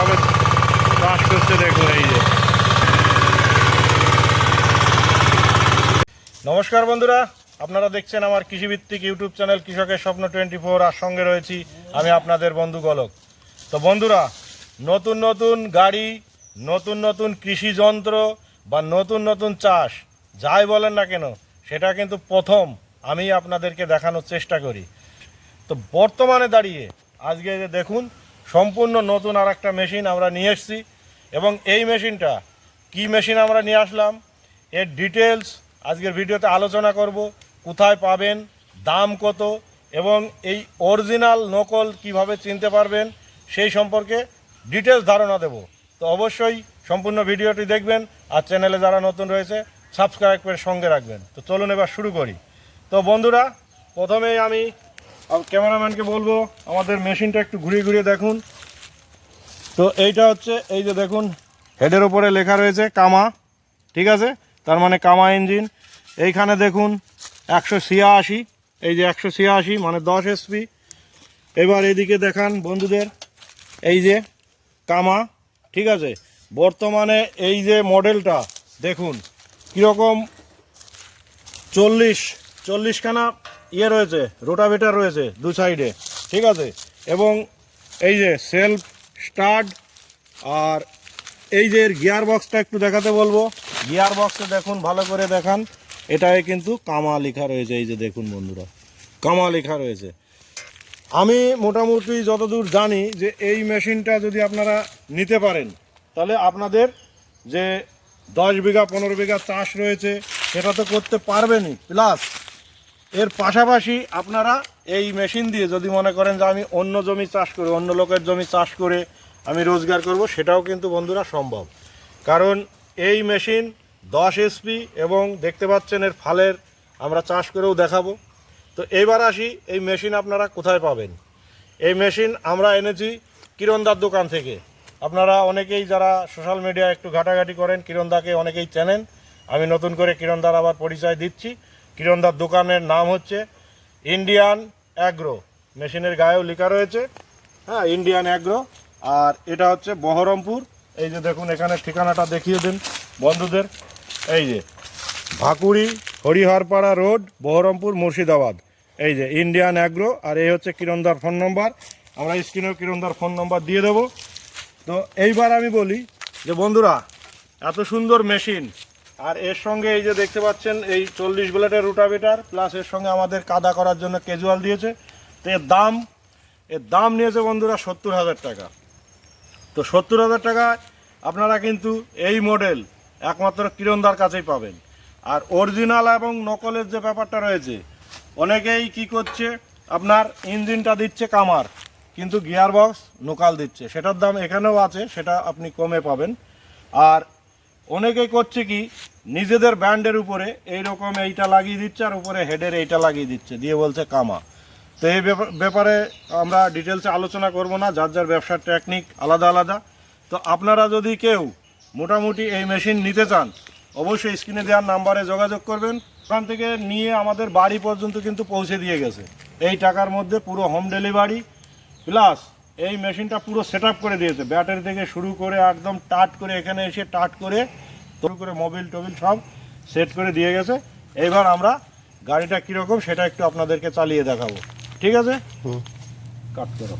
কীভাবে চাষ করছে দেখুন। এই যে নমস্কার বন্ধুরা, আপনারা দেখছেন আমার কৃষিভিত্তিক ইউটিউব চ্যানেল কৃষকের স্বপ্ন 24, আর সঙ্গে রয়েছি আমি আপনাদের বন্ধু গোলক। তো বন্ধুরা, নতুন নতুন গাড়ি, নতুন নতুন কৃষি যন্ত্র বা নতুন নতুন চাষ যাই বলেন না কেন, সেটা কিন্তু প্রথম আমি আপনাদেরকে দেখানোর চেষ্টা করি। তো বর্তমানে দাঁড়িয়ে আজকে যে দেখুন, সম্পূর্ণ নতুন আর একটা মেশিন আমরা নিয়ে এসেছি। এবং এই মেশিনটা কি মেশিন আমরা নিয়ে আসলাম, এর ডিটেলস আজকের ভিডিওতে আলোচনা করব। কোথায় পাবেন, দাম কত, এবং এই অরিজিনাল নকল কিভাবে চিনতে পারবেন সেই সম্পর্কে ডিটেলস ধারণা দেব। তো অবশ্যই সম্পূর্ণ ভিডিওটি দেখবেন, আর চ্যানেলে যারা নতুন রয়েছে সাবস্ক্রাইব করে সঙ্গে রাখবেন। তো চলুন এবার শুরু করি। তো বন্ধুরা, প্রথমেই আমি ক্যামেরাম্যানকে বলবো আমাদের মেশিনটা একটু ঘুরিয়ে ঘুরিয়ে দেখুন। তো এইটা হচ্ছে, এই যে দেখুন হেডের ওপরে লেখা রয়েছে কামা, ঠিক আছে, তার মানে কামা ইঞ্জিন। এইখানে দেখুন 186, এই যে 186 মানে 10 HP। এবার এদিকে দেখান বন্ধুদের, এই যে কামা, ঠিক আছে। বর্তমানে এই যে মডেলটা দেখুন কীরকম 40খানা ইয়ে রয়েছে, রোটাভেটার রয়েছে দু সাইডে, ঠিক আছে। এবং এই যে সেলফ স্টার্ট, আর এই যে গিয়ার বক্সটা একটু দেখাতে বলবো। গিয়ার বক্সে দেখুন, ভালো করে দেখান, এটায় কিন্তু কামা লেখা রয়েছে। এই যে দেখুন বন্ধুরা, কামা লেখা রয়েছে। আমি মোটামুটি যতদূর জানি যে এই মেশিনটা যদি আপনারা নিতে পারেন, তাহলে আপনাদের যে 10 বিঘা 15 বিঘা চাষ রয়েছে সেটা তো করতে পারবেনই, প্লাস এর পাশাপাশি আপনারা এই মেশিন দিয়ে যদি মনে করেন যে আমি অন্য জমি চাষ করে, অন্য লোকের জমি চাষ করে আমি রোজগার করব, সেটাও কিন্তু বন্ধুরা সম্ভব। কারণ এই মেশিন 10 HP এবং দেখতে পাচ্ছেন এর ফালের আমরা চাষ করেও দেখাবো। তো এইবার আসি, এই মেশিন আপনারা কোথায় পাবেন। এই মেশিন আমরা এনেছি কিরণদার দোকান থেকে। আপনারা অনেকেই যারা সোশ্যাল মিডিয়ায় একটু ঘাটাঘাটি করেন, কিরণদাকে অনেকেই চেনেন। আমি নতুন করে কিরণদার আবার পরিচয় দিচ্ছি। কিরণদার দোকানের নাম হচ্ছে ইন্ডিয়ান অ্যাগ্রো, মেশিনের গায়েও লেখা রয়েছে, হ্যাঁ, ইন্ডিয়ান অ্যাগ্রো। আর এটা হচ্ছে বহরমপুর। এই যে দেখুন এখানে ঠিকানাটা দেখিয়ে দিন বন্ধুদের, এই যে ভাকুড়ি হরিহরপাড়া রোড, বহরমপুর, মুর্শিদাবাদ। এই যে ইন্ডিয়ান অ্যাগ্রো। আর এই হচ্ছে কিরণদার ফোন নম্বর, আমরা স্ক্রিনেও কিরণদার ফোন নম্বর দিয়ে দেবো। তো এইবার আমি বলি যে বন্ধুরা, এত সুন্দর মেশিন, আর এর সঙ্গে এই যে দেখতে পাচ্ছেন এই 40 ব্লেডের রোটাভেটার, প্লাস এর সঙ্গে আমাদের কাদা করার জন্য ক্যাজুয়াল দিয়েছে। তো এর দাম নিয়েছে বন্ধুরা 70,000 টাকা। তো 70,000 টাকায় আপনারা কিন্তু এই মডেল একমাত্র কিরণদার কাছেই পাবেন। আর অরিজিনাল এবং নকলের যে ব্যাপারটা রয়েছে, অনেকেই কি করছে, আপনার ইঞ্জিনটা দিচ্ছে কামার, কিন্তু গিয়ার বক্স নোকাল দিচ্ছে, সেটার দাম এখানেও আছে, সেটা আপনি কমে পাবেন। আর অনেকেই করছে কি, নিজেদের ব্র্যান্ডের উপরে এইরকম এইটা লাগিয়ে দিচ্ছে, আর উপরে হেডের এইটা লাগিয়ে দিচ্ছে, দিয়ে বলছে কামা। তো এই ব্যাপারে আমরা ডিটেলসে আলোচনা করব না, যার যার ব্যবসার টেকনিক আলাদা আলাদা। তো আপনারা যদি কেউ মোটামুটি এই মেশিন নিতে চান, অবশ্যই স্ক্রিনে দেওয়ার নাম্বারে যোগাযোগ করবেন। ওখান থেকে নিয়ে আমাদের বাড়ি পর্যন্ত কিন্তু পৌঁছে দিয়ে গেছে এই টাকার মধ্যে, পুরো হোম ডেলিভারি, প্লাস এই মেশিনটা পুরো সেট করে দিয়েছে, ব্যাটারি থেকে শুরু করে একদম টাট করে, এখানে এসে টাট করে শুরু করে মোবিল টোবিল সব সেট করে দিয়ে গেছে। এইবার আমরা গাড়িটা কীরকম সেটা একটু আপনাদেরকে চালিয়ে দেখাবো, ঠিক আছে? কাট করো।